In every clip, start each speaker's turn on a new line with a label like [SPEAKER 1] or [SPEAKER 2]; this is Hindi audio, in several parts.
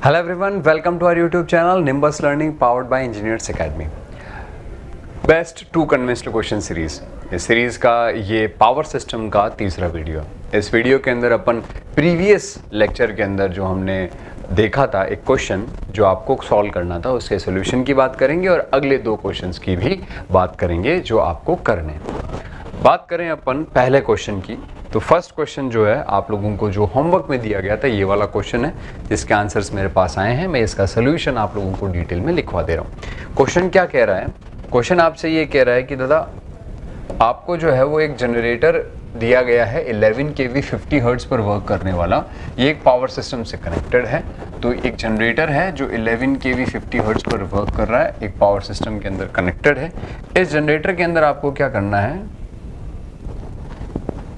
[SPEAKER 1] Hello everyone, welcome to our YouTube channel Nimbus learning powered by engineers academy. Best to conventional question series, इस सीरीज का ये पावर सिस्टम का तीसरा वीडियो। इस वीडियो के अंदर अपन प्रीवियस लेक्चर के अंदर जो हमने देखा था एक क्वेश्चन जो आपको सॉल्व करना था, उसके सोल्यूशन की बात करेंगे और अगले दो क्वेश्चंस की भी बात करेंगे जो आपको करने। बात करें अपन पहले क्वेश्चन की, तो फर्स्ट क्वेश्चन जो है आप लोगों को जो होमवर्क में दिया गया था ये वाला क्वेश्चन है जिसके आंसर्स मेरे पास आए हैं। मैं इसका सोल्यूशन आप लोगों को डिटेल में लिखवा दे रहा हूँ। क्वेश्चन क्या कह रहा है? क्वेश्चन आपसे ये कह रहा है कि दादा आपको जो है वो एक जनरेटर दिया गया है 11 kV 50 हर्ट्ज पर वर्क करने वाला। ये एक पावर सिस्टम से कनेक्टेड है। तो एक जनरेटर है जो 11 kV 50 हर्ट्ज पर वर्क कर रहा है, एक पावर सिस्टम के अंदर कनेक्टेड है। इस जनरेटर के अंदर आपको क्या करना है?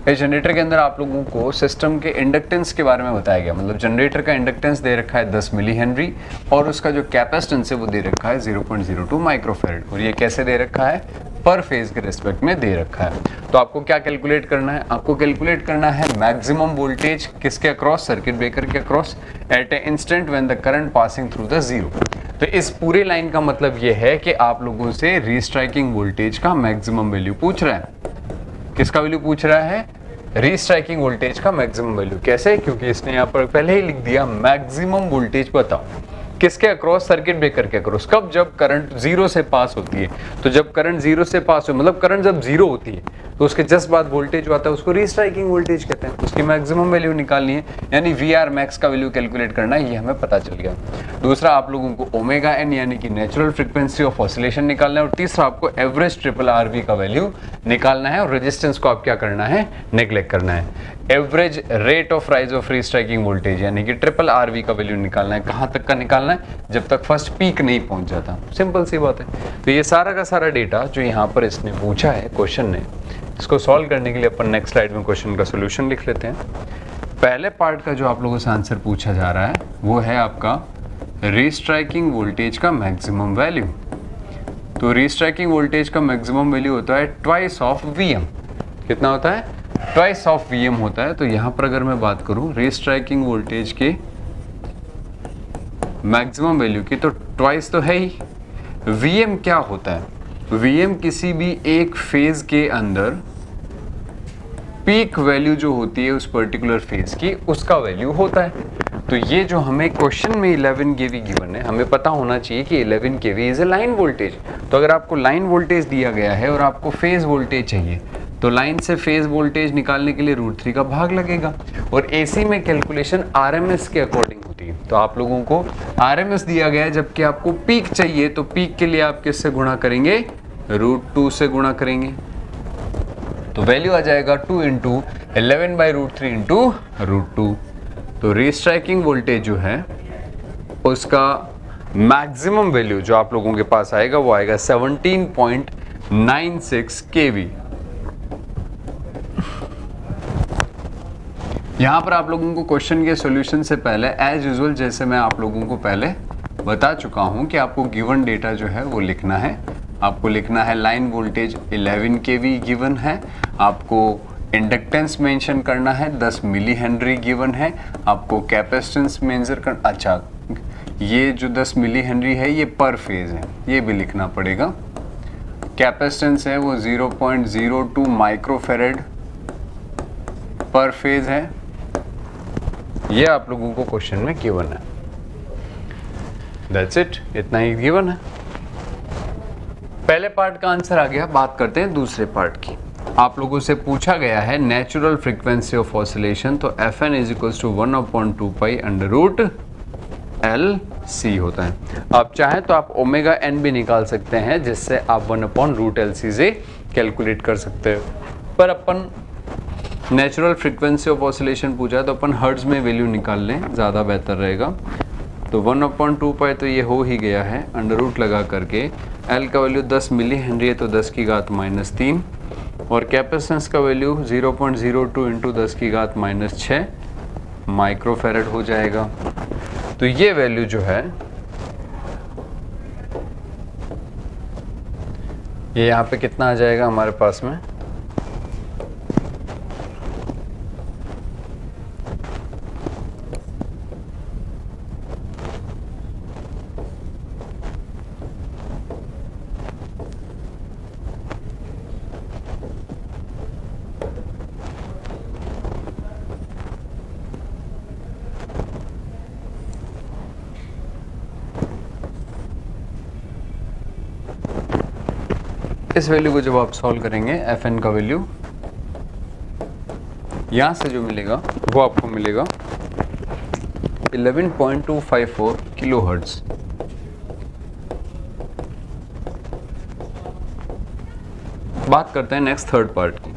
[SPEAKER 1] इस जनरेटर के अंदर आप लोगों को सिस्टम के इंडक्टेंस के बारे में बताया गया। मतलब जनरेटर का इंडक्टेंस दे रखा है 10 मिली हेनरी और उसका जो कैपेसिटेंस है वो दे रखा है 0.02 माइक्रोफैरड। और ये कैसे दे रखा है? पर फेज के रिस्पेक्ट में दे रखा है। तो आपको क्या कैलकुलेट करना है? आपको कैलकुलेट करना है मैक्सिमम वोल्टेज किसके अक्रॉस? सर्किट ब्रेकर के across at a instant when the current passing through the zero. तो इस पूरे लाइन का मतलब ये है कि आप लोगों से रीस्ट्राइकिंग वोल्टेज का मैक्सिमम वैल्यू पूछ रहा है। किसका वैल्यू पूछ रहा है? रीस्ट्राइकिंग वोल्टेज का मैक्सिमम वैल्यू। कैसे? क्योंकि इसने यहाँ पर पहले ही लिख दिया मैक्सिमम वोल्टेज बताओ किसके अक्रॉस? सर्किट ब्रेकर के अक्रॉस। कब? जब करंट जीरो से पास होती है। तो जब करंट जीरो से पास हो, मतलब करंट जब जीरो होती है तो उसके जस्ट बाद वोल्टेज जो आता है उसको रीस्ट्राइकिंग वोल्टेज कहते हैं। उसकी मैक्सिमम वैल्यू निकालनी है, यानी वीआर मैक्स का वैल्यू कैलकुलेट करना है। ये हमें पता चल गया। दूसरा आप लोगों को ओमेगा एन यानी कि नेचुरल फ्रीक्वेंसी ऑफ ऑसिलेशन निकालना है। और तीसरा आपको एवरेज ट्रिपल आरवी का वैल्यू निकालना है। और रेजिस्टेंस को आप क्या करना है? नेग्लेक्ट करना है। Average rate of rise of restriking voltage यानी कि ट्रिपल आरवी का वैल्यू निकालना है। कहां तक का निकालना है? जब तक फर्स्ट पीक नहीं पहुंच जाता। सिंपल सी बात है। तो ये सारा का सारा डेटा जो यहाँ पर इसने पूछा है क्वेश्चन ने, इसको सॉल्व करने के लिए अपन नेक्स्ट स्लाइड में क्वेश्चन का सोल्यूशन लिख लेते हैं। पहले पार्ट का जो आप लोगों से आंसर पूछा जा रहा है वो है आपका रीस्ट्राइकिंग वोल्टेज का मैक्सिमम वैल्यू। तो रीस्ट्राइकिंग वोल्टेज का मैक्सिमम वैल्यू होता है ट्वाइस ऑफ वीएम। कितना होता है? ट्वाइस ऑफ वीएम होता है। तो यहां पर अगर मैं बात करूं रीस्ट्राइकिंग वोल्टेज के मैक्सिमम वैल्यू की, तो ट्वाइस तो है ही। वीएम क्या होता है? वीएम किसी भी एक फेज के अंदर पीक वैल्यू जो होती है उस पर्टिकुलर फेज की, उसका वैल्यू होता है। तो ये जो हमें क्वेश्चन में 11 kV गिवन है, हमें पता होना चाहिए कि 11 kV is a line voltage. तो अगर आपको लाइन वोल्टेज दिया गया है और आपको फेज वोल्टेज चाहिए तो लाइन से फेज वोल्टेज निकालने के लिए √3 का भाग लगेगा। और एसी में कैलकुलेशन आरएमएस के अकॉर्डिंग होती है। तो आप लोगों को आरएमएस दिया गया है, जबकि आपको पीक चाहिए तो पीक के लिए आप किससे गुणा करेंगे? √2 से गुणा करेंगे। तो वैल्यू आ जाएगा 2 × 11/√3 × √2। तो रीस्ट्राइकिंग वोल्टेज जो है उसका मैक्सिमम वैल्यू जो आप लोगों के पास आएगा वो आएगा 17.96 kV। यहां पर आप लोगों को क्वेश्चन के सॉल्यूशन से पहले एज यूजुअल जैसे मैं आप लोगों को पहले बता चुका हूं कि आपको गिवन डेटा जो है वो लिखना है। आपको लिखना है लाइन वोल्टेज 11 kV गिवन है। आपको इंडक्टेंस मेंशन करना है 10 मिली हेनरी गिवन है। आपको कैपेसिटेंस मेंशन कर, अच्छा ये जो 10 मिली हेनरी है ये पर फेज है, ये भी लिखना पड़ेगा। कैपेसिटेंस है वो 0.02 माइक्रोफैरड पर फेज है। ये आप लोगों को क्वेश्चन में गिवन है। दैट्स इट, इतना ही गिवन है। पहले पार्ट का आंसर आ गया। बात करते हैं दूसरे पार्ट की। आप लोगों से पूछा गया है नेचुरल फ्रीक्वेंसी ऑफ ऑसिलेशन। तो Fn = 1/2 पाई √LC होता है। आप चाहें तो आप ओमेगा एन भी निकाल सकते हैं, जिससे आप 1/√LC से कैलकुलेट कर सकते हो। पर अपन नेचुरल फ्रीक्वेंसी ऑफ ऑसिलेशन पूछा तो अपन हर्ट्ज में वैल्यू निकाल लें, ज़्यादा बेहतर रहेगा। तो 1/2 पाई तो ये हो ही गया है, अंडर रूट लगा करके। एल का वैल्यू 10 मिली हेनरी है तो 10⁻³ और कैपेसिटेंस का वैल्यू 0.02 × 10⁻⁻6 माइक्रोफैरड हो जाएगा। तो ये वैल्यू जो है ये यहाँ पे कितना आ जाएगा हमारे पास में? इस वैल्यू को जब आप सॉल्व करेंगे एफ एन का वैल्यू यहाँ से जो मिलेगा वो आपको मिलेगा 11.254 किलो हर्ट्ज। बात करते हैं नेक्स्ट थर्ड पार्ट की।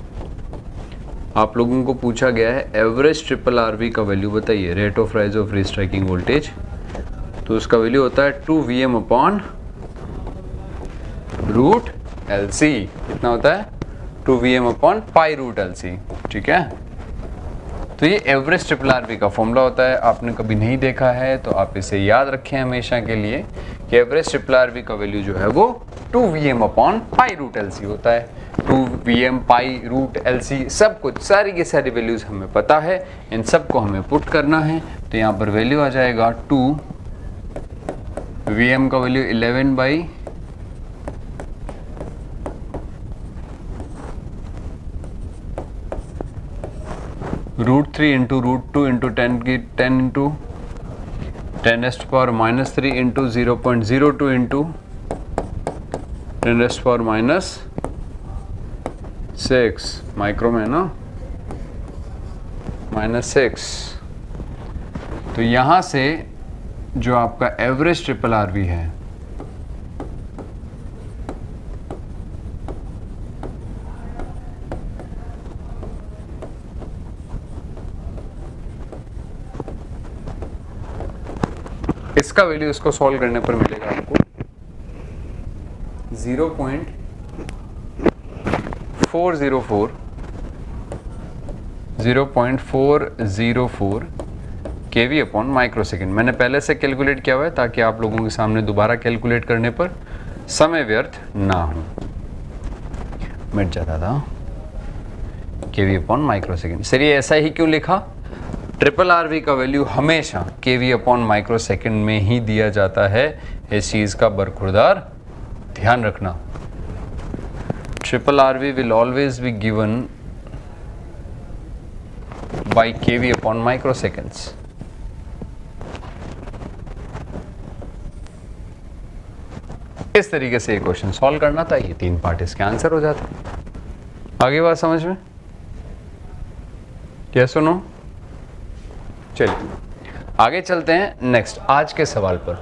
[SPEAKER 1] आप लोगों को पूछा गया है एवरेज ट्रिपल आरवी का वैल्यू बताइए, rate of rise of restriking voltage. तो उसका वैल्यू होता है 2 Vm अपॉन रूट LC। कितना होता है? 2 Vm upon pi root LC। ठीक है, तो ये एवरेज ट्रिपल आरवी का फॉर्मूला होता है। आपने कभी नहीं देखा है तो आप इसे याद रखें हमेशा के लिए कि एवरेज ट्रिपल आरवी का वैल्यू जो है वो 2 Vm upon pi root LC होता है। 2 Vm पाई रूट LC सब कुछ, सारी की सारी वैल्यूज हमें पता है, इन सब को हमें पुट करना है। तो यहाँ पर वैल्यू आ जाएगा 2 Vm का वैल्यू 11 बाई √3 इंटू √2 इंटू 10 की 10 इंटू 10⁻³ इंटू 0.02 इंटू 10⁻6 माइक्रो में ना, -6। तो यहाँ से जो आपका एवरेज ट्रिपल आरवी है इसका वैल्यू इसको सॉल्व करने पर मिलेगा आपको 0.404 kV अपॉन माइक्रो सेकेंड। मैंने पहले से कैलकुलेट किया हुआ है ताकि आप लोगों के सामने दोबारा कैलकुलेट करने पर समय व्यर्थ ना हो, मिट जाता था। kV upon micro second. Sir ये ऐसा ही क्यों लिखा? ट्रिपल आरवी का वैल्यू हमेशा kV अपॉन माइक्रो सेकेंड में ही दिया जाता है, इस चीज का बरखुरदार ध्यान रखना। Triple RV will always be given by kV upon microseconds. इस तरीके से ये क्वेश्चन सॉल्व करना था, ये 3 पार्ट इसके आंसर हो जाते। आगे बात समझ में? क्या सुनो? चलिए आगे चलते हैं नेक्स्ट आज के सवाल पर।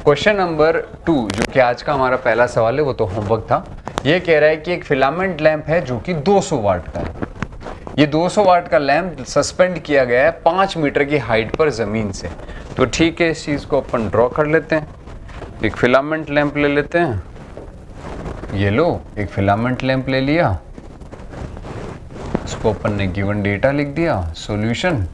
[SPEAKER 1] क्वेश्चन नंबर 2 जो कि आज का हमारा पहला सवाल है, वो तो होमवर्क था। ये कह रहा है कि एक फिलामेंट लैंप है जो कि 200 वाट का है। ये 200 वाट का लैंप सस्पेंड किया गया है 5 मीटर की हाइट पर जमीन से। तो ठीक है, इस चीज को अपन ड्रॉ कर लेते हैं। एक फिलामेंट लैंप ले लेते हैं, ये लो एक फिलामेंट लैंप ले लिया, उसको अपन ने गिवन डेटा लिख दिया, सॉल्यूशन।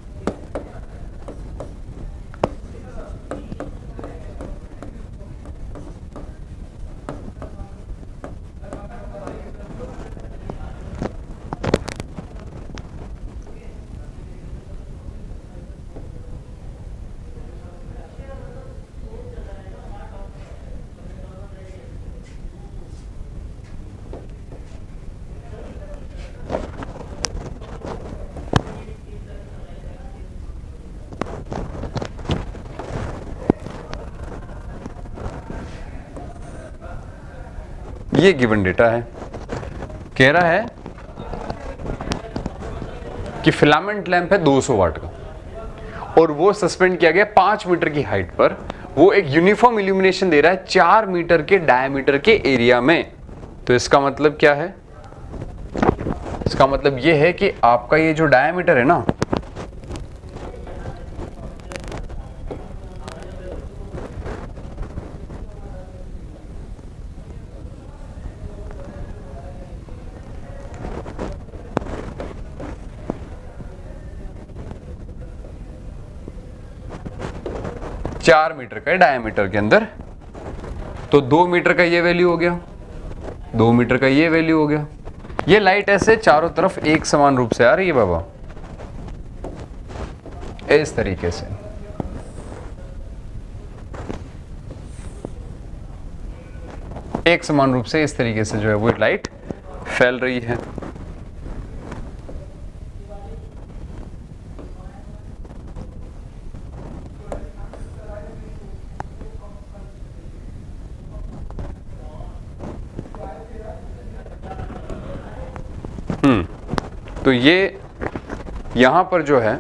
[SPEAKER 1] ये गिवन डेटा है, कह रहा है कि फिलामेंट लैंप है 200 वाट का और वो सस्पेंड किया गया 5 मीटर की हाइट पर। वो एक यूनिफॉर्म इल्यूमिनेशन दे रहा है 4 मीटर के डायमीटर के एरिया में। तो इसका मतलब क्या है? इसका मतलब ये है कि आपका ये जो डायमीटर है ना, चार मीटर का डायमीटर के अंदर। तो 2 मीटर का ये वैल्यू हो गया, 2 मीटर का ये वैल्यू हो गया। ये लाइट ऐसे चारों तरफ एक समान रूप से आ रही है बाबा, इस तरीके से। एक समान रूप से इस तरीके से जो है वो लाइट फैल रही है। तो ये यहाँ पर जो है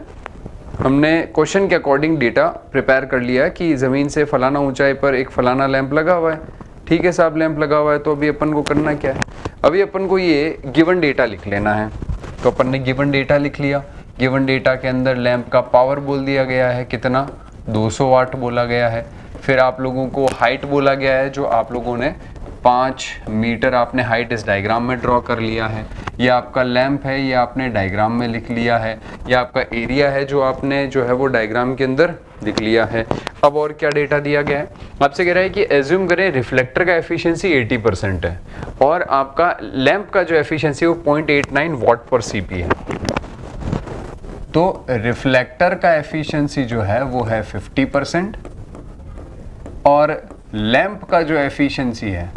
[SPEAKER 1] हमने क्वेश्चन के अकॉर्डिंग डेटा प्रिपेयर कर लिया कि ज़मीन से फलाना ऊंचाई पर एक फलाना लैंप लगा हुआ है। ठीक है साहब, लैंप लगा हुआ है, तो अभी अपन को करना क्या है, अभी अपन को ये गिवन डेटा लिख लेना है। तो अपन ने गिवन डेटा लिख लिया। गिवन डेटा के अंदर लैंप का पावर बोल दिया गया है, कितना, 200 वाट बोला गया है। फिर आप लोगों को हाइट बोला गया है, जो आप लोगों ने 5 मीटर आपने हाइट इस डायग्राम में ड्रॉ कर लिया है। ये आपका लैंप है, ये आपने डायग्राम में लिख लिया है। ये आपका एरिया है जो आपने जो है वो डायग्राम के अंदर लिख लिया है। अब और क्या डेटा दिया गया है, आपसे कह रहा है कि एज्यूम करें रिफ्लेक्टर का एफिशिएंसी 80% है और आपका लैंप का जो एफिशिएंसी वो 0.89 वाट पर सीपी है। तो रिफ्लेक्टर का एफिशिएंसी जो है वो है 50% और लैंप का जो एफिशिएंसी है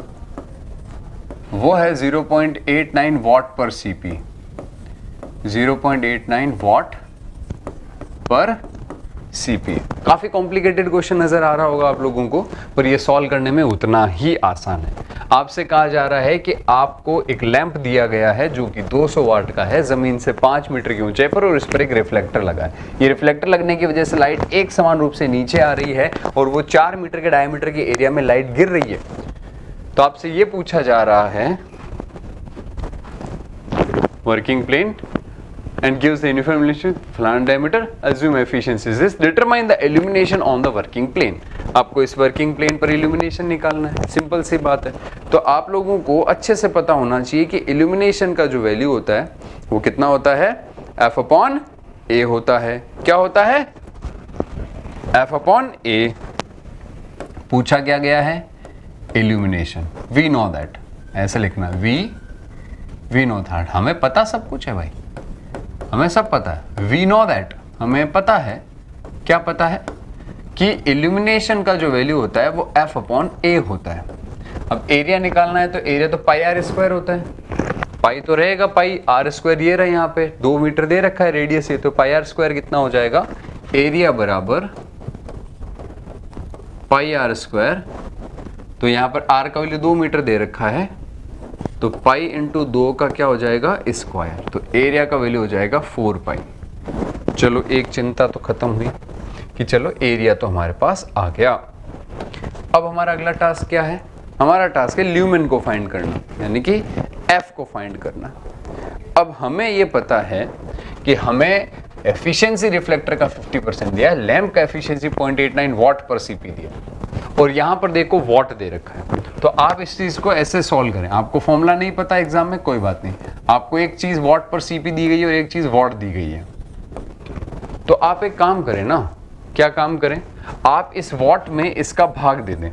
[SPEAKER 1] वो है 0.89 वाट पर सीपी, 0.89 वाट पर सीपी। काफी कॉम्प्लिकेटेड क्वेश्चन नजर आ रहा होगा आप लोगों को, पर ये सॉल्व करने में उतना ही आसान है। आपसे कहा जा रहा है कि आपको एक लैंप दिया गया है जो कि 200 वाट का है, जमीन से 5 मीटर की ऊंचाई पर, और इस पर एक रिफ्लेक्टर लगा है। ये रिफ्लेक्टर लगने की वजह से लाइट एक समान रूप से नीचे आ रही है और वो 4 मीटर के डायमीटर के एरिया में लाइट गिर रही है। तो आपसे ये पूछा जा रहा है working plane and gives the uniform illumination flat diameter, assume efficiency is this, determine the illumination on the working plane। आपको इस वर्किंग प्लेन पर इल्यूमिनेशन निकालना है, सिंपल सी बात है। तो आप लोगों को अच्छे से पता होना चाहिए कि इल्यूमिनेशन का जो वैल्यू होता है वो कितना होता है, F/A होता है। क्या होता है, F/A। पूछा क्या गया है, इल्यूमिनेशन, वी नो दैट, ऐसे लिखना, वी नो दैट। हमें पता सब कुछ है भाई, हमें सब पता है, वी नो दैट, हमें पता है। क्या पता है कि इल्यूमिनेशन का जो वैल्यू होता है वो F/A होता है। अब एरिया निकालना है तो एरिया तो πr² होता है, पाई तो रहेगा, πr² ये रहा, यहाँ पे 2 मीटर दे रखा है रेडियस, ये तो πr² कितना हो जाएगा, एरिया बराबर πr²। तो यहाँ पर r का वैल्यू 2 मीटर दे रखा है, तो पाई इंटू 2 का क्या हो जाएगा, स्क्वायर। तो एरिया का वैल्यू हो जाएगा 4 पाई। चलो एक चिंता तो खत्म हुई कि चलो एरिया तो हमारे पास आ गया। अब हमारा अगला टास्क क्या है, हमारा टास्क है ल्यूमेन को फाइंड करना, यानी कि एफ को फाइंड करना। अब हमें ये पता है कि हमें एफिशिएंसी रिफ्लेक्टर का 50% दिया है, लैंप का एफिशिएंसी 0.89 वाट पर सीपी दिया, और यहाँ पर देखो वॉट दे रखा है। तो आप इस चीज को ऐसे सॉल्व करें। आपको फॉर्मूला नहीं पता एग्जाम में, कोई बात नहीं, आपको एक चीज वॉट पर सीपी दी गई है और एक चीज वॉट दी गई है। तो आप एक काम करें ना, क्या काम करें, आप इस वॉट में इसका भाग दे दें।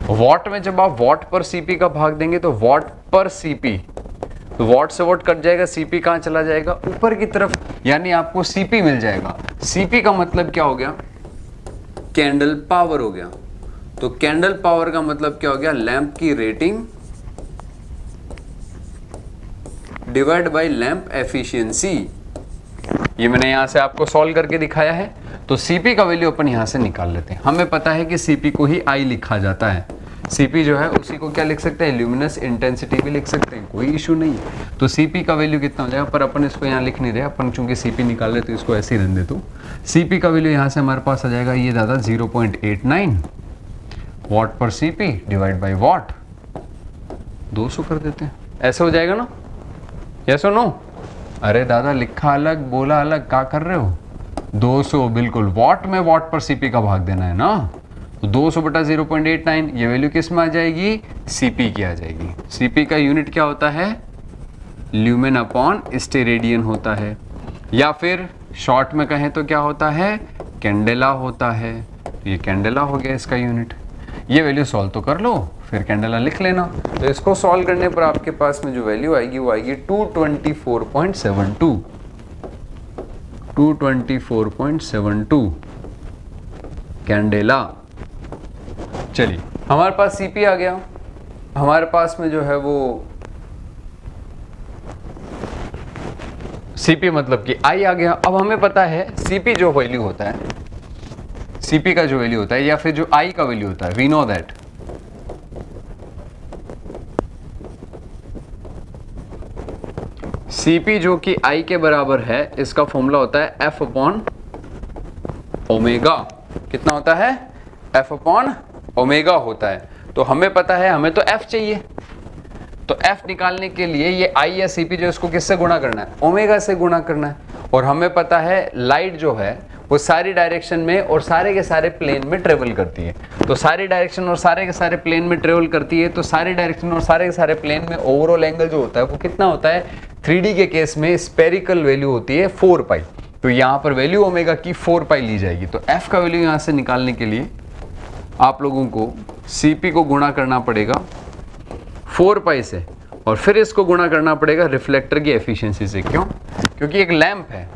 [SPEAKER 1] वॉट में जब आप वॉट पर सीपी का भाग देंगे तो वॉट पर सीपी, तो वॉट से वॉट कट जाएगा, सीपी कहाँ चला जाएगा, ऊपर की तरफ, यानी आपको सीपी मिल जाएगा। सीपी का मतलब क्या हो गया, कैंडल पावर हो गया। तो कैंडल पावर का मतलब क्या हो गया, लैंप की rating divide by lamp efficiency. ये मैंने यहां से आपको सॉल्व करके दिखाया है। तो सीपी का वैल्यू अपन यहां से निकाल लेते हैं। हमें पता है कि सीपी को ही आई लिखा जाता है, सीपी जो है उसी को क्या लिख सकते हैं, ल्यूमिनस इंटेंसिटी भी लिख सकते हैं, कोई इशू नहीं है। तो सीपी का वैल्यू कितना हो जाएगा, पर अपन इसको यहाँ लिख नहीं रहे, अपन चूंकि सीपी निकाल रहे तो इसको ऐसे ही रहने दे। तो सीपी का वैल्यू यहाँ से हमारे पास आ जाएगा, ये दादा 0.89 वाट पर सीपी डिवाइड बाई वाट, 200 कर देते हैं, ऐसे हो जाएगा ना, यस और नो। अरे दादा लिखा अलग बोला अलग, क्या कर रहे हो, 200 बिल्कुल, वाट में वाट पर सीपी का भाग देना है ना। तो 200 बटा 0.89, ये वैल्यू किस में आ जाएगी, सीपी की आ जाएगी। सीपी का यूनिट क्या होता है, ल्यूमेन अपॉन स्टेरेडियन होता है, या फिर शॉर्ट में कहें तो क्या होता है, कैंडेला होता है। तो ये कैंडेला हो गया इसका यूनिट। ये वैल्यू सॉल्व तो कर लो, फिर कैंडेला लिख लेना। तो इसको सॉल्व करने पर आपके पास में जो वैल्यू आएगी वो आएगी 224.72, 224.72 कैंडेला। चलिए हमारे पास सीपी आ गया, हमारे पास में जो है वो सीपी मतलब कि आई आ गया। अब हमें पता है सीपी जो वैल्यू होता है, सीपी का जो वैल्यू होता है या फिर जो आई का वैल्यू होता है, वी नो दैट Cp जो कि I के बराबर है, इसका फॉर्मूला होता है F अपॉन ओमेगा। कितना होता है? F अपॉन ओमेगा होता है। तो हमें पता है, हमें तो F चाहिए, तो F निकालने के लिए ये I या Cp जो इसको किससे गुणा करना है? ओमेगा से गुणा करना है। और हमें पता है लाइट जो है वो सारी डायरेक्शन में और सारे के सारे प्लेन में ट्रेवल करती है। तो सारी डायरेक्शन और सारे के सारे प्लेन में ट्रेवल करती है, तो सारी डायरेक्शन और सारे के सारे प्लेन में ओवरऑल एंगल जो होता है वो कितना होता है? 3D के केस में स्पेरिकल वैल्यू होती है 4 पाई। तो यहाँ पर वैल्यू ओमेगा की 4 पाई ली जाएगी। तो F का वैल्यू यहाँ से निकालने के लिए आप लोगों को Cp को गुणा करना पड़ेगा 4 पाई से, और फिर इसको गुणा करना पड़ेगा रिफ्लेक्टर की एफिशिएंसी से। क्यों? क्योंकि एक लैंप है,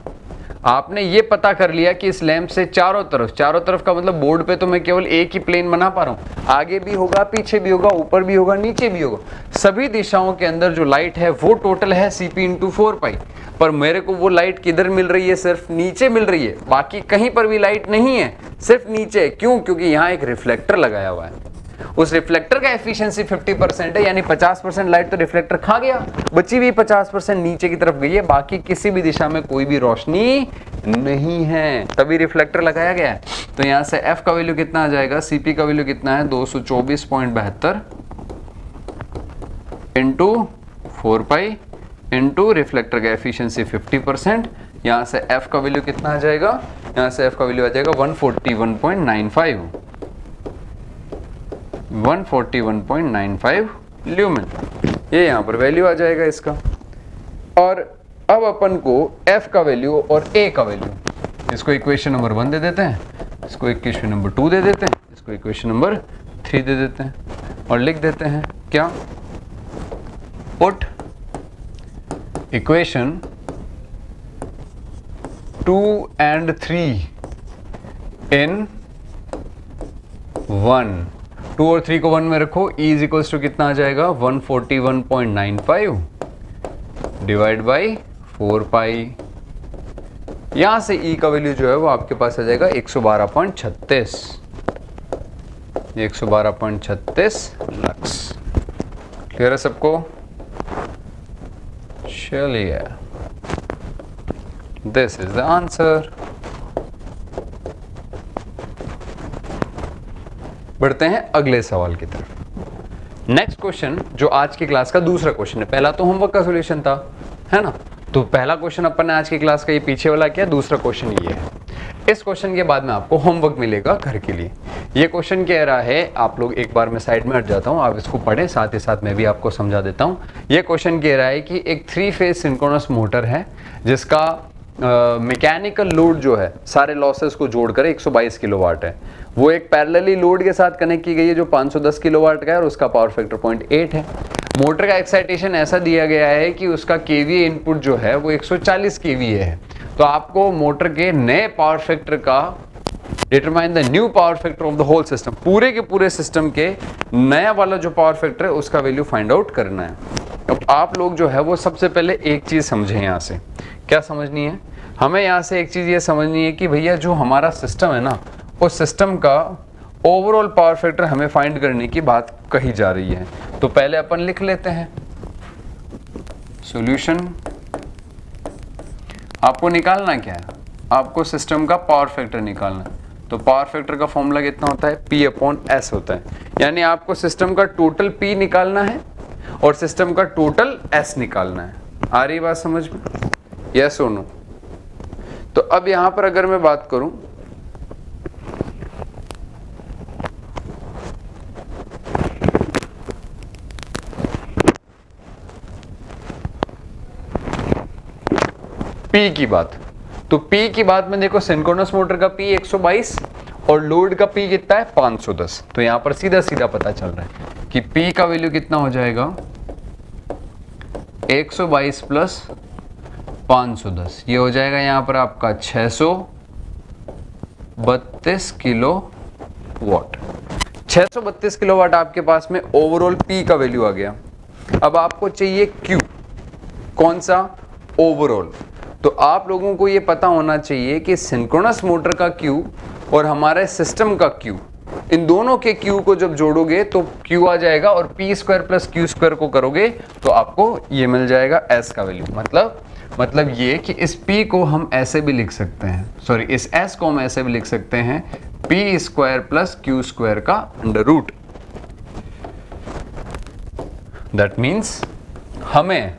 [SPEAKER 1] आपने ये पता कर लिया कि इस लैंप से चारों तरफ का मतलब बोर्ड पे तो मैं केवल एक ही प्लेन बना पा रहा हूँ, आगे भी होगा, पीछे भी होगा, ऊपर भी होगा, नीचे भी होगा, सभी दिशाओं के अंदर जो लाइट है वो टोटल है Cp इंटू 4 पाई। पर मेरे को वो लाइट किधर मिल रही है? सिर्फ नीचे मिल रही है, बाकी कहीं पर भी लाइट नहीं है, सिर्फ नीचे। क्यों? क्योंकि यहाँ एक रिफ्लेक्टर लगाया हुआ है। उस रिफ्लेक्टर का एफिशिएंसी 50% है, यानी 50% लाइट तो रिफ्लेक्टर खा गया, बची हुई 50% नीचे की तरफ गई है, बाकी किसी भी दिशा में कोई भी रोशनी नहीं है, तभी रिफ्लेक्टर लगाया गया है। तो यहां से F का वैल्यू कितना आ जाएगा? Cp का वैल्यू कितना है? 224.72 इंटू 4 पाई इंटू रिफ्लेक्टर का एफिशिएंसी 50%। यहां से F का वैल्यू कितना आ जाएगा? यहां से F का वैल्यू आ जाएगा 141.95 ल्यूमेन। ये यहाँ पर वैल्यू आ जाएगा इसका। और अब अपन को F का वैल्यू और A का वैल्यू, इसको इक्वेशन नंबर 1 दे देते हैं, इसको इक्वेशन नंबर 2 दे देते हैं, इसको इक्वेशन नंबर 3 दे देते हैं, और लिख देते हैं क्या? पुट इक्वेशन 2 and 3 इन 1। 2 और 3 को 1 में रखो, E इज इक्वल्स टू कितना आ जाएगा? 141.95 डिवाइड बाई 4 पाई। यहां से E का वैल्यू जो है वो आपके पास आ जाएगा 112.36 लक्स। क्लियर है सबको? चलिए, दिस इज द आंसर। बढ़ते हैं अगले सवाल की तरफ। नेक्स्ट क्वेश्चन जो आज की क्लास का दूसरा क्वेश्चन है, पहला तो होमवर्क का सॉल्यूशन था, है ना? तो पहला क्वेश्चन अपन ने आज की क्लास का ये पीछे वाला किया, दूसरा क्वेश्चन ये है। इस क्वेश्चन के बाद में आपको होमवर्क मिलेगा घर के लिए। ये क्वेश्चन कह रहा है, आप लोग एक बार मैं साइड में हट जाता हूँ, आप इसको पढ़ें, साथ ही साथ मैं भी आपको समझा देता हूँ। ये क्वेश्चन कह रहा है कि एक 3 फेज सिंक्रोनस मोटर है जिसका मैकेनिकल लोड जो है सारे लॉसेस को जोड़कर 122 किलोवाट है। वो एक पैरेलली लोड के साथ कनेक्ट की गई है जो 510 किलोवाट का है, और उसका पावर फैक्टर 0.8 है। मोटर का एक्साइटेशन ऐसा दिया गया है कि उसका केवीए इनपुट जो है वो 140 केवीए है। तो आपको मोटर के नए पावर फैक्टर का determine the new power factor of the whole system, पूरे के पूरे सिस्टम के नया वाला जो पावर फैक्टर है उसका वैल्यू फाइंड आउट करना है। अब आप लोग जो है वो सबसे पहले एक चीज समझें। यहाँ से क्या समझनी है? हमें यहाँ से एक चीज ये समझनी है कि भैया जो हमारा सिस्टम है ना, उस सिस्टम का ओवरऑल पावर फैक्टर हमें फाइंड करने की बात कही जा रही है। तो पहले अपन लिख लेते हैं सॉल्यूशन। आपको निकालना क्या है? आपको सिस्टम का पावर फैक्टर निकालना है। तो पावर फैक्टर का फॉर्मूला कितना होता है? P अपॉन S होता है। यानी आपको सिस्टम का टोटल P निकालना है और सिस्टम का टोटल S निकालना है। आ रही बात समझ में? यस और नो? तो अब यहां पर अगर मैं बात करूं, P की बात, तो P की बात में देखो, सिंक्रोनस मोटर का P 122 और लोड का P कितना है? 510। तो यहां पर सीधा सीधा पता चल रहा है कि P का वैल्यू कितना हो जाएगा? 122 प्लस 510, ये हो जाएगा यहां पर आपका 632 किलो वाट। 632 किलो वाट आपके पास में ओवरऑल P का वैल्यू आ गया। अब आपको चाहिए Q, कौन सा? ओवरऑल। तो आप लोगों को ये पता होना चाहिए कि सिंक्रोनस मोटर का Q और हमारे सिस्टम का Q इन दोनों के Q को जब जोड़ोगे तो Q आ जाएगा और p square plus Q square को करोगे तो आपको ये मिल जाएगा S का वैल्यू। मतलब ये कि इस P को हम ऐसे भी लिख सकते हैं, सॉरी इस S को हम ऐसे भी लिख सकते हैं p square plus Q square का अंडर रूट। दैट मीन्स हमें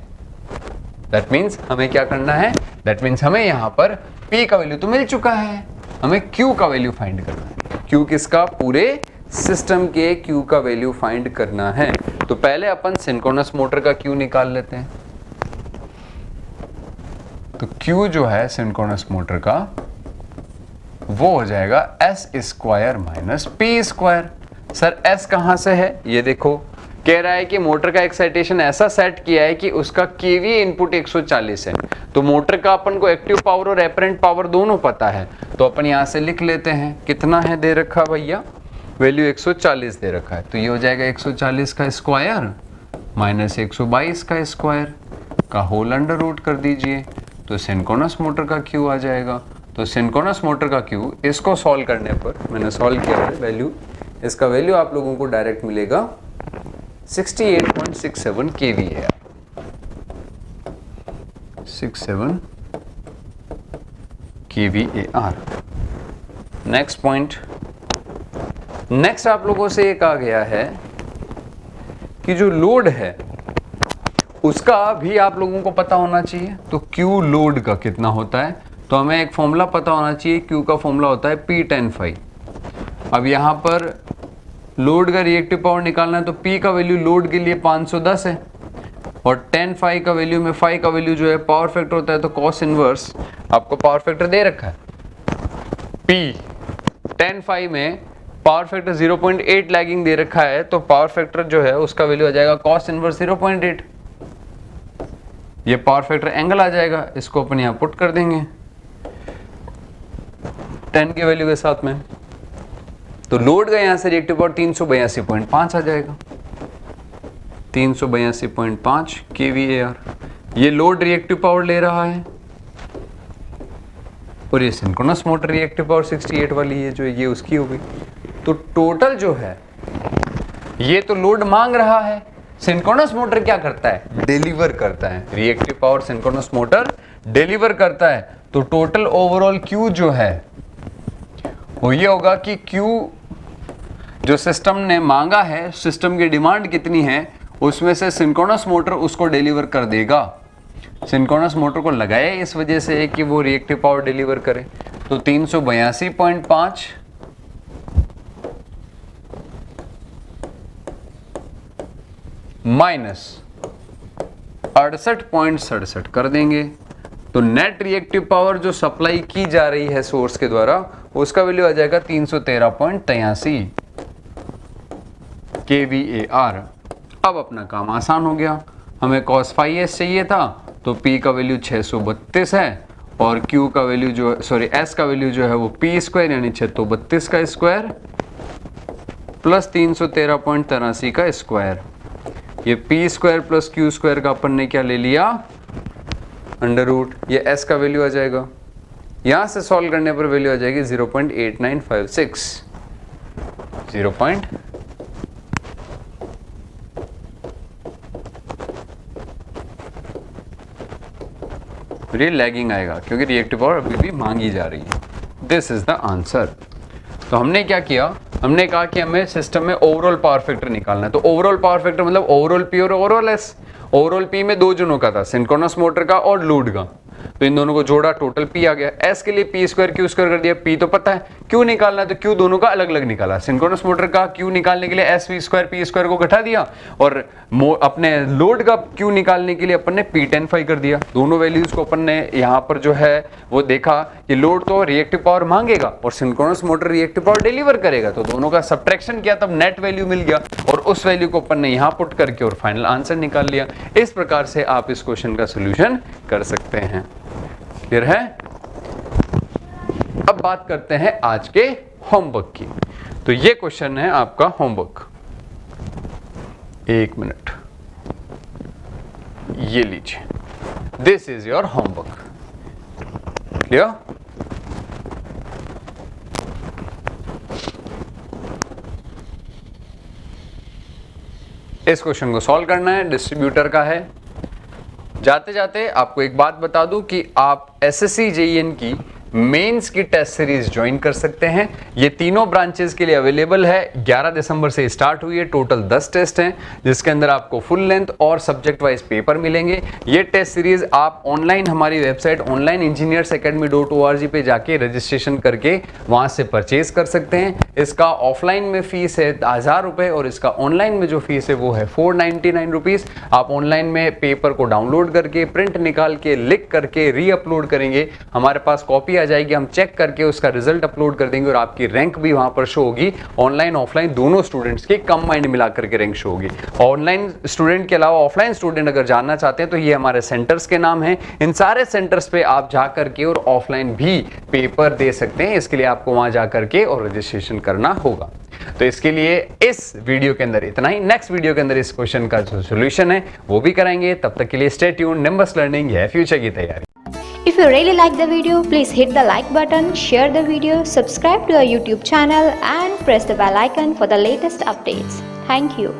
[SPEAKER 1] क्या करना है, दैट मीन्स हमें यहां पर P का वैल्यू तो मिल चुका है, हमें Q का वैल्यू फाइंड करना है। Q किसका, पूरे सिस्टम के Q का वैल्यू फाइंड करना है। तो पहले अपन सिंक्रोनस मोटर का Q निकाल लेते हैं। तो Q जो है सिंक्रोनस मोटर का वो हो जाएगा S square minus P square. Sir S कहां से है, ये देखो कह रहा है कि मोटर का एक्साइटेशन ऐसा सेट किया है कि उसका केवी इनपुट 140 है। तो मोटर का अपन को एक्टिव पावर और एपरेंट पावर दोनों पता है, तो अपन यहां से लिख लेते हैं। कितना है दे रखा भैया, वैल्यू 140 दे रखा है, तो ये हो जाएगा 140 का स्क्वायर माइनस 122 का स्क्वायर का होल अंडर रूट कर दीजिए, तो सिंक्रोनस मोटर का Q आ जाएगा। तो सिंक्रोनस मोटर का Q, इसको सॉल्व करने पर, मैंने सॉल्व किया है वैल्यू, इसका वैल्यू आप लोगों को डायरेक्ट मिलेगा 68.67 kVAR। 67 kVAR। Next point, next आप लोगों से ये कहा गया है कि जो लोड है उसका भी आप लोगों को पता होना चाहिए। तो Q लोड का कितना होता है, तो हमें एक फॉर्मूला पता होना चाहिए। Q का फॉर्मूला होता है P tan phi। अब यहाँ पर लोड का रिएक्टिव पावर निकालना है, तो P का वैल्यू लोड के लिए 510 है और tan phi का वैल्यू में phi का वैल्यू जो है पावर फैक्टर होता है, तो cos इनवर्स आपको पावर फैक्टर दे रखा है। P tan phi में पावर फैक्टर 0.8 लैगिंग दे रखा है, तो पावर फैक्टर जो है उसका वैल्यू आ जाएगा cos इनवर्स 0.8। ये पावर फैक्टर एंगल आ जाएगा, इसको अपन यहाँ पुट कर देंगे 10 की वैल्यू के साथ में। तो लोड का यहां से रिएक्टिव पावर 382.5 आ जाएगा, 382.5 kVAR। ये लोड रिएक्टिव पावर ले रहा है और ये सिंक्रोनस मोटर रिएक्टिव पावर 68 वाली है जो ये उसकी हो गई। तो टोटल जो है ये तो लोड मांग रहा है, सिंक्रोनस मोटर क्या करता है, डिलीवर करता है। Reactive power synchronous motor deliver करता है। तो टोटल ओवरऑल Q जो है वो ये होगा कि Q जो सिस्टम ने मांगा है, सिस्टम की डिमांड कितनी है, उसमें से सिंक्रोनस मोटर उसको डिलीवर कर देगा। सिंक्रोनस मोटर को लगाया इस वजह से है कि वो रिएक्टिव पावर डिलीवर करे। तो 382.5 माइनस 68.67 कर देंगे, तो नेट रिएक्टिव पावर जो सप्लाई की जा रही है सोर्स के द्वारा उसका वैल्यू आ जाएगा 313.83 kVAR। अब अपना काम आसान हो गया, हमें cos phi s चाहिए था, तो P का वैल्यू 632 है और Q का वैल्यू जो S का वैल्यू जो है वो P स्क्वायर यानी 632 का स्क्वायर प्लस 313.83 का स्क्वायर। ये P square plus Q square का अपन ने क्या ले लिया, अंडर रूट। ये S का वैल्यू आ जाएगा, यहां से सॉल्व करने पर वैल्यू आ जाएगी 0.8956। ये लैगिंग आएगा क्योंकि रिएक्टिव पावर अभी भी मांगी जा रही है। This is the answer. तो हमने क्या किया, हमने कहा कि हमें सिस्टम में ओवरऑल पावर फैक्टर निकालना है। तो ओवरऑल पावर फैक्टर मतलब ओवरऑल P और ओवरऑल S। ओवरऑल P में दो जनों का था, सिंक्रोनस मोटर का और लोड का, तो इन दोनों को जोड़ा, टोटल P आ गया। S के लिए P स्क्वायर Q स्क्वायर कर दिया, P तो पता है, Q निकालना है तो Q दोनों का अलग अलग निकाला। सिंक्रोनस मोटर का Q निकालने के लिए SV स्क्वायर P स्क्वायर को घटा दिया और अपने लोड का Q निकालने के लिए अपन ने P tan phi कर दिया। दोनों वैल्यूज को अपन ने यहाँ पर जो है वो देखा कि लोड तो रिएक्टिव पावर मांगेगा और synchronous motor reactive power deliver करेगा, तो दोनों का सब्ट्रैक्शन किया, तब नेट वैल्यू मिल गया और उस वैल्यू को अपन ने यहाँ पुट करके और फाइनल आंसर निकाल लिया। इस प्रकार से आप इस क्वेश्चन का सोल्यूशन कर सकते हैं। क्लियर है? अब बात करते हैं आज के होमवर्क की। तो ये क्वेश्चन है आपका होमवर्क। एक मिनट, ये लीजिए, this is your homework. Clear? इस क्वेश्चन को सॉल्व करना है, डिस्ट्रीब्यूटर का है। जाते जाते आपको एक बात बता दूं कि आप एसएससी जेईएन की मेंस की टेस्ट सीरीज ज्वाइन कर सकते हैं। ये तीनों ब्रांचेस के लिए अवेलेबल है। 11 दिसंबर से स्टार्ट हुई है। टोटल 10 टेस्ट हैं जिसके अंदर आपको फुल लेंथ और सब्जेक्ट वाइज पेपर मिलेंगे। ये टेस्ट सीरीज आप ऑनलाइन हमारी वेबसाइट onlineengineersacademy.org पे जाके रजिस्ट्रेशन करके वहां से परचेज कर सकते हैं। इसका ऑफलाइन में फीस है 1000 रुपए और इसका ऑनलाइन में जो फीस है वो है 499 रुपीज। आप ऑनलाइन में पेपर को डाउनलोड करके प्रिंट निकाल के लिख करके री अपलोड करेंगे, हमारे पास कॉपी आ जाएगी, हम चेक करके उसका रिजल्ट अपलोड कर देंगे और आपकी रैंक भी वहां पर शो होगी। ऑनलाइन ऑफलाइन दोनों स्टूडेंट्स की कंबाइंड मिलाकर के रैंक शो होगी। ऑनलाइन स्टूडेंट के अलावा ऑफलाइन स्टूडेंट अगर जानना चाहते हैं तो ये हमारे सेंटर्स के नाम हैं। इन सारे सेंटर्स पे आप जा करके और ऑफलाइन भी पेपर दे सकते हैं। इसके लिए आपको वहां जा करके और रजिस्ट्रेशन करना होगा। तो इसके लिए इस वीडियो के अंदर इतना ही। नेक्स्ट वीडियो के अंदर इस क्वेश्चन का जो सॉल्यूशन है वो भी कराएंगे। तब तक के लिए स्टे ट्यून्ड। निम्बस लर्निंग है फ्यूचर की तैयारी।
[SPEAKER 2] If you really like the video, please hit the like button, share the video, subscribe to our YouTube channel and press the bell icon for the latest updates. Thank you.